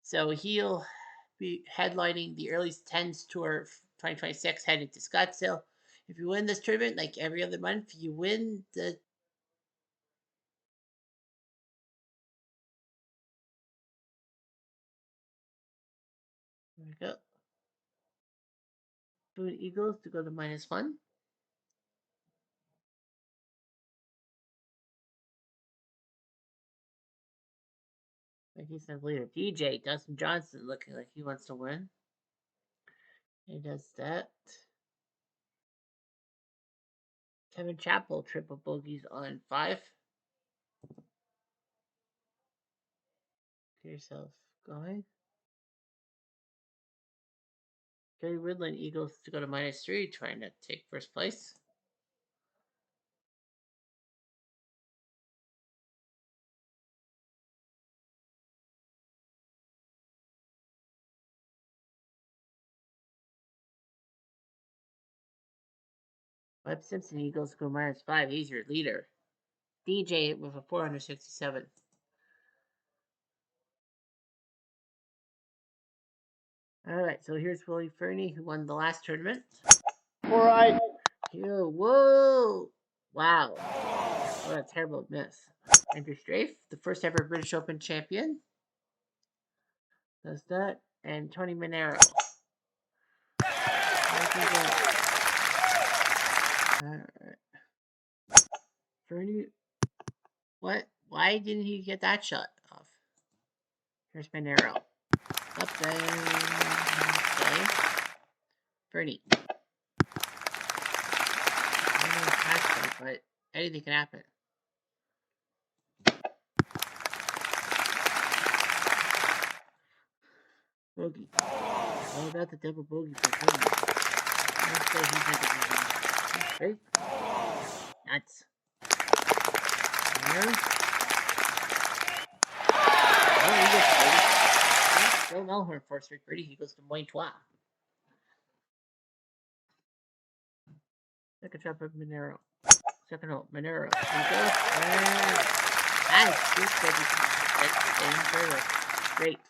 So he'll be headlining the Earlies10s tour 2026 headed to Scottsdale. If you win this tournament, like every other month, you win the there we go. Boone Eagles to go to -1. Like he said later, DJ Dustin Johnson looking like he wants to win. He does that. Kevin Chappell triple bogeys on 5. Get yourself going. Gary Woodland Eagles to go to -3, trying to take first place. Webb Simpson Eagles go -5. He's your leader. DJ with a 467. All right, so here's Willie Fernie, who won the last tournament. All right. Whoa! Wow. What a terrible miss. Andrew Strafe, the first ever British Open champion. Does that. And Tony Monero. Alright. Fernie. What? Why didn't he get that shot off? Here's Monero. Up there. Okay. Fernie. I don't know if that's but anything can happen. Bogey. Oh, that's a double bogey for Fernie. Let's say he's not going to be nuts. There. Oh, he gets birdie. Still Melhorn for straight birdie. He goes to -3. Second shot of Monero. Second hole, Monero. Nice. Great.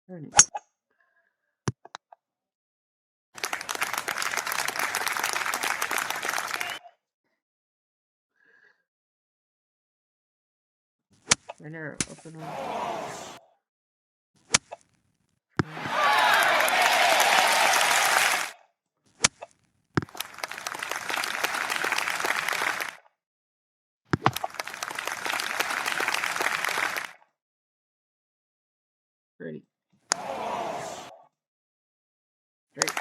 Turning. Monero, open one. Ready. Straight.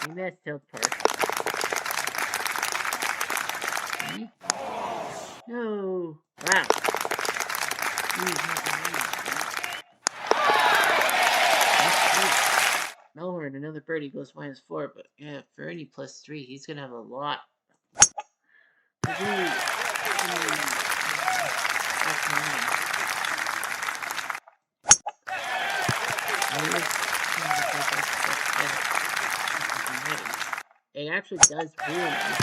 He missed tilt part. No. Wow. Melhorn, another birdie goes -4, but yeah, for any +3, he's gonna have a lot. It actually does ruin him.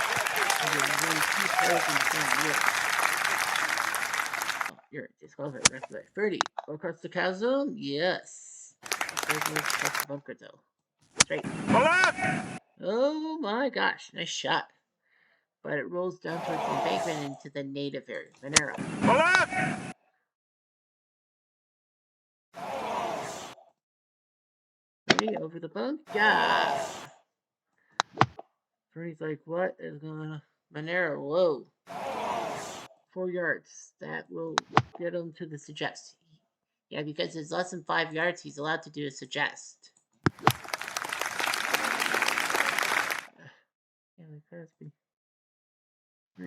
Oh, you're disqualified. That's right. Birdie. Go across the cow zone? Yes. Across the bunker though. Straight. Oh my gosh. Nice shot. But it rolls down towards the embankment into the native area. Monero. Birdie over the bunk. Yeah. Birdie's like, what is going on? Monero, whoa. 4 yards. That will get him to the suggest. Yeah, because it's less than 5 yards, he's allowed to do a suggest. The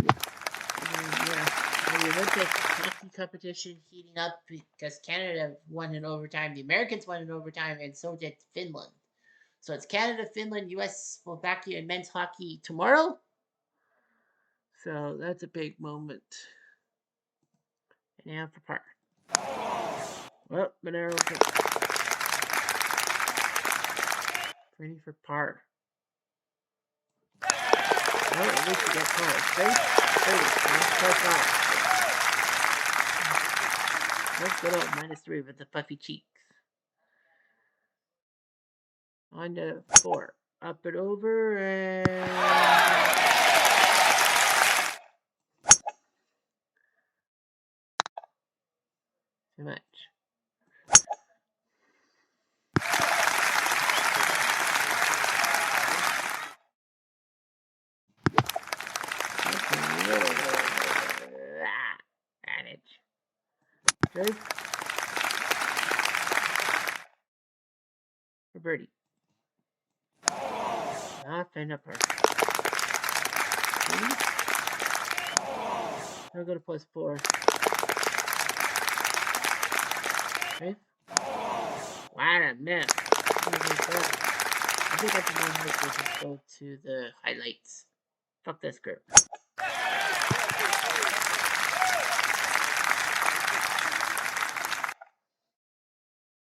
Olympic hockey competition heating up because Canada won in overtime, the Americans won in overtime, and so did Finland. So it's Canada, Finland, U.S. Slovakia, and men's hockey tomorrow. So that's a big moment. And now for par. Well, Monero ready for par. Well, at least you got par. Straight. 30. Par 5. That's good old -3 with the puffy cheeks. On to 4. Up and over and... Too much. Adage. Good. For birdie. Off and up her. I'll go to +4. Okay. What a miss. I think I can just go to the highlights. Fuck this group.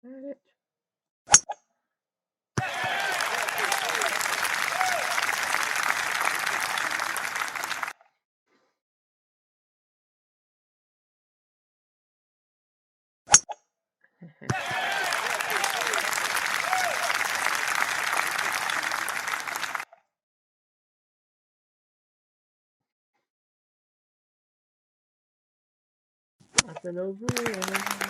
Got it. Up and over and...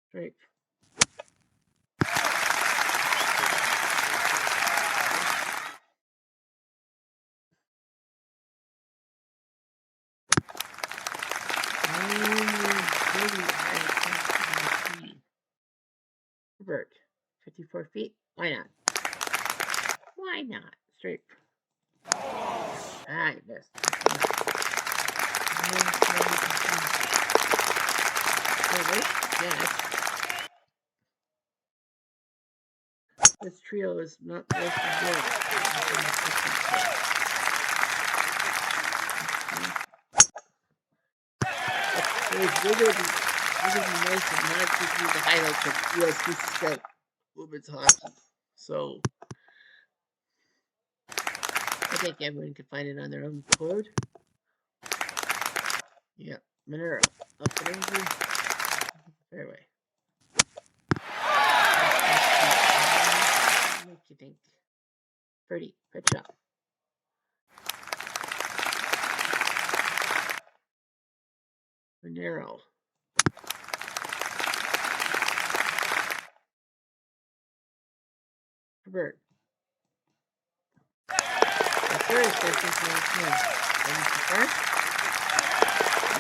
Straight. Revert. 54 feet. Why not? Why not? Straight. Ah, you missed. Yes. This trio is not working good. We're going to be nice and not give you the highlights of U.S. Scout women's hockey. So, I think everyone can find it on their own accord. Yeah, Monero. Up and over. Fairway. What do you think? Pretty. Good job. Monero. Bird. First, I think last one. Ready to start?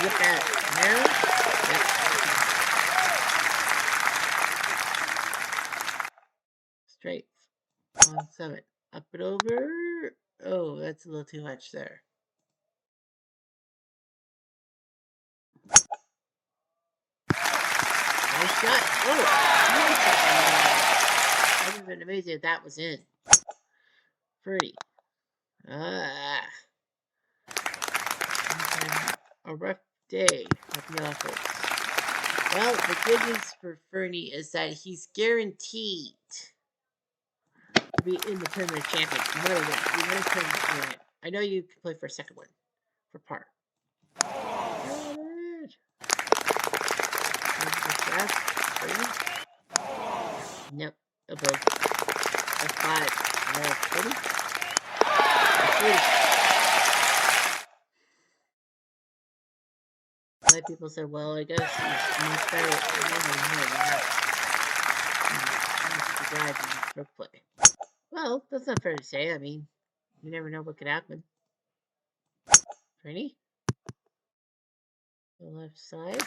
Get that narrow. Yep. Straight. On 7. Up and over. Oh, that's a little too much there. Nice shot. Oh, nice shot. I would have been amazing if that was in. Pretty. A rough day at the office. Well, the good news for Fernie is that he's guaranteed to be in the tournament champions. No matter what, you win a tournament. I know you can play for a second one for par. Nope, above. That's 5. 40. A lot of people said, well, I guess he's much better at the stroke play. Well, that's not fair to say. I mean, you never know what could happen. Ready? The left side.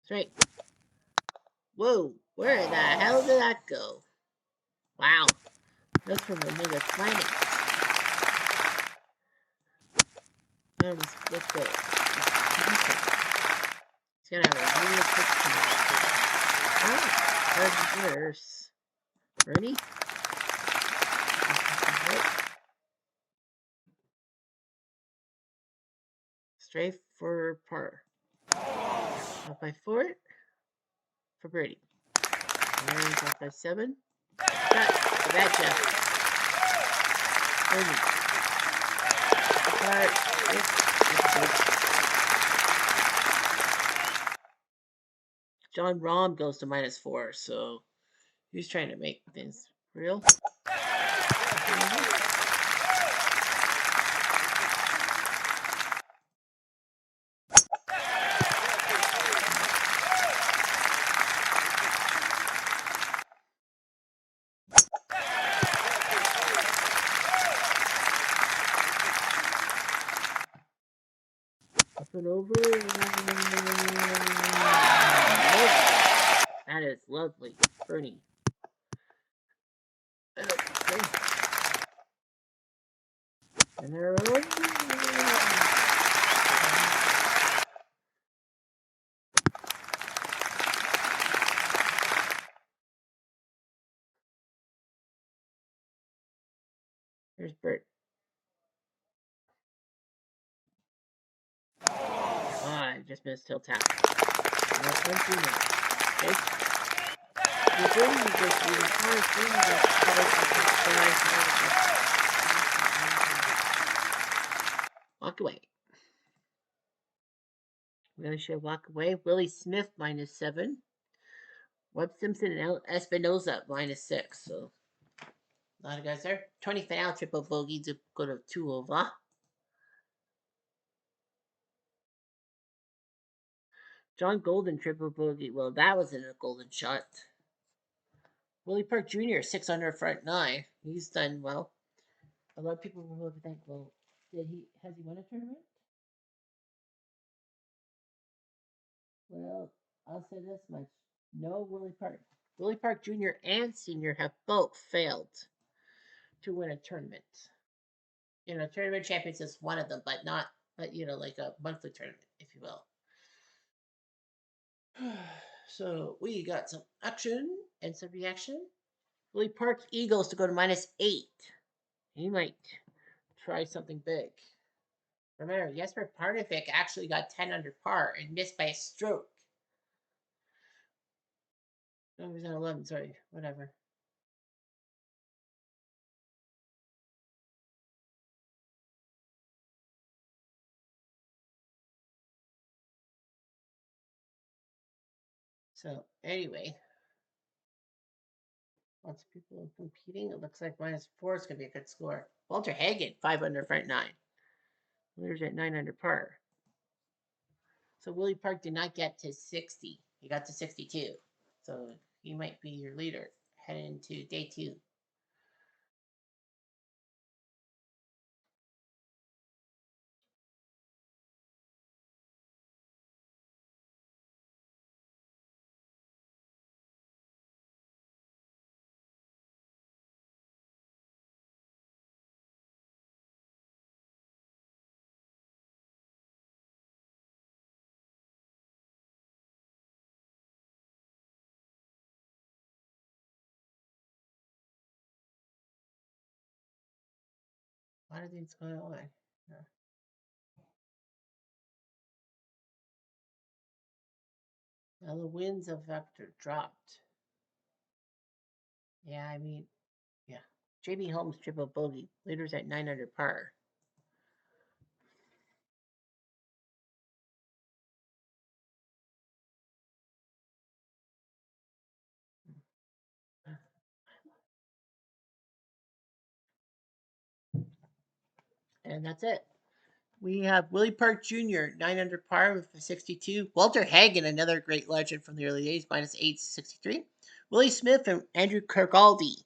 Straight. Whoa, where the hell did that go? Wow, that's from another planet. Let's go. It's gonna have a really quick time. Oh, reverse. Ready? Straight for par. Up by 4. birdie. And there's off by 7. Shot. The bad shot. Birdie. Apart. John Rahm goes to -4, so he's trying to make things real. Up and over. That is lovely. Bernie. Okay. And they're over. Here's Bert. I just missed tilt tap. And that's 1-2 now. Okay. You're doing this really hard thing that walk away. Really should walk away. Willie Smith -7. Webb Simpson and Espinoza -6. So a lot of guys there. 20 final triple bogey to go to 2 over. John Golden triple bogey. Well, that was in a golden shot. Willie Park Jr. 6 under front 9. He's done well. A lot of people will think, well, has he won a tournament? Well, I'll say this much. No, Willie Park. Willie Park Jr. and Sr. have both failed to win a tournament. Tournament champions is one of them, but not, like a monthly tournament, if you will. So we got some action and some reaction. Willie Park Eagles to go to -8. He might try something big. Remember, Jesper Parnevik actually got 10 under par and missed by a stroke. No, he was at 11, sorry, whatever. So, anyway, lots of people competing. It looks like -4 is going to be a good score. Walter Hagen, 5 under front 9. Leaders at 9 under par. So, Willie Park did not get to 60. He got to 62. So, he might be your leader heading into day 2. A lot of things going on. Yeah. Now, the winds of Vector dropped. Yeah, I mean, yeah. JB Holmes triple bogey. Leaders at 9 under par. And that's it. We have Willie Park Jr., 9 under par with a 62. Walter Hagen, another great legend from the early days, -8, 63. Willie Smith and Andrew Kirkcaldy.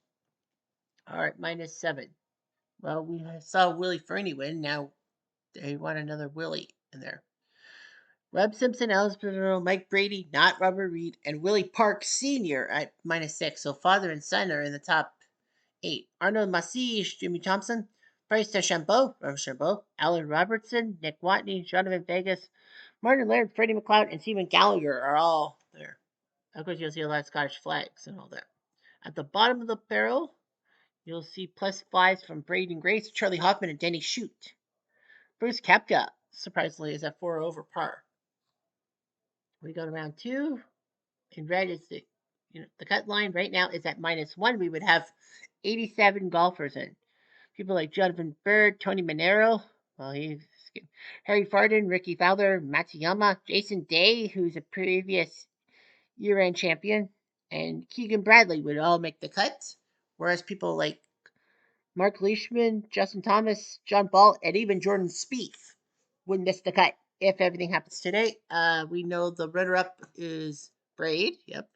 All right, -7. Well, we saw Willie Fernie win. Now they want another Willie in there. Webb Simpson, Alice Pinero, Mike Brady, not Robert Reed, and Willie Park Sr. at -6. So father and son are in the top 8. Arnold Massige, Jimmy Thompson, Bryce DeChambeau, Robert Chambeau, Alan Robertson, Nick Watney, Jonathan Vegas, Martin Laird, Freddie McLeod, and Stephen Gallagher are all there. Of course, you'll see a lot of Scottish flags and all that. At the bottom of the barrel, you'll see +5s from Braden Grace, Charlie Hoffman, and Denny Shute. Bruce Koepka, surprisingly, is at 4 over par. We go to round 2, In red is the cut line right now is at -1. We would have 87 golfers in. People like Jonathan Bird, Tony Manero, well, he's Harry Farden, Ricky Fowler, Matsuyama, Jason Day, who's a previous year-end champion, and Keegan Bradley would all make the cut. Whereas people like Mark Leishman, Justin Thomas, John Ball, and even Jordan Spieth would miss the cut if everything happens today. We know the runner-up is Braid. Yep.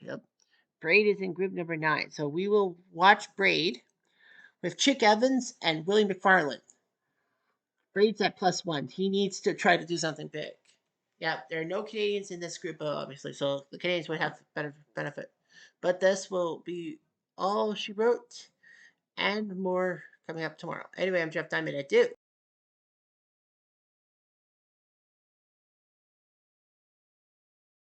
Braid is in group number 9. So we will watch Braid with Chick Evans and Willie McFarland. Braid's at +1. He needs to try to do something big. Yeah, there are no Canadians in this group, obviously, so the Canadians would have better benefit. But this will be all she wrote and more coming up tomorrow. Anyway, I'm Jeff Diamond. Adieu.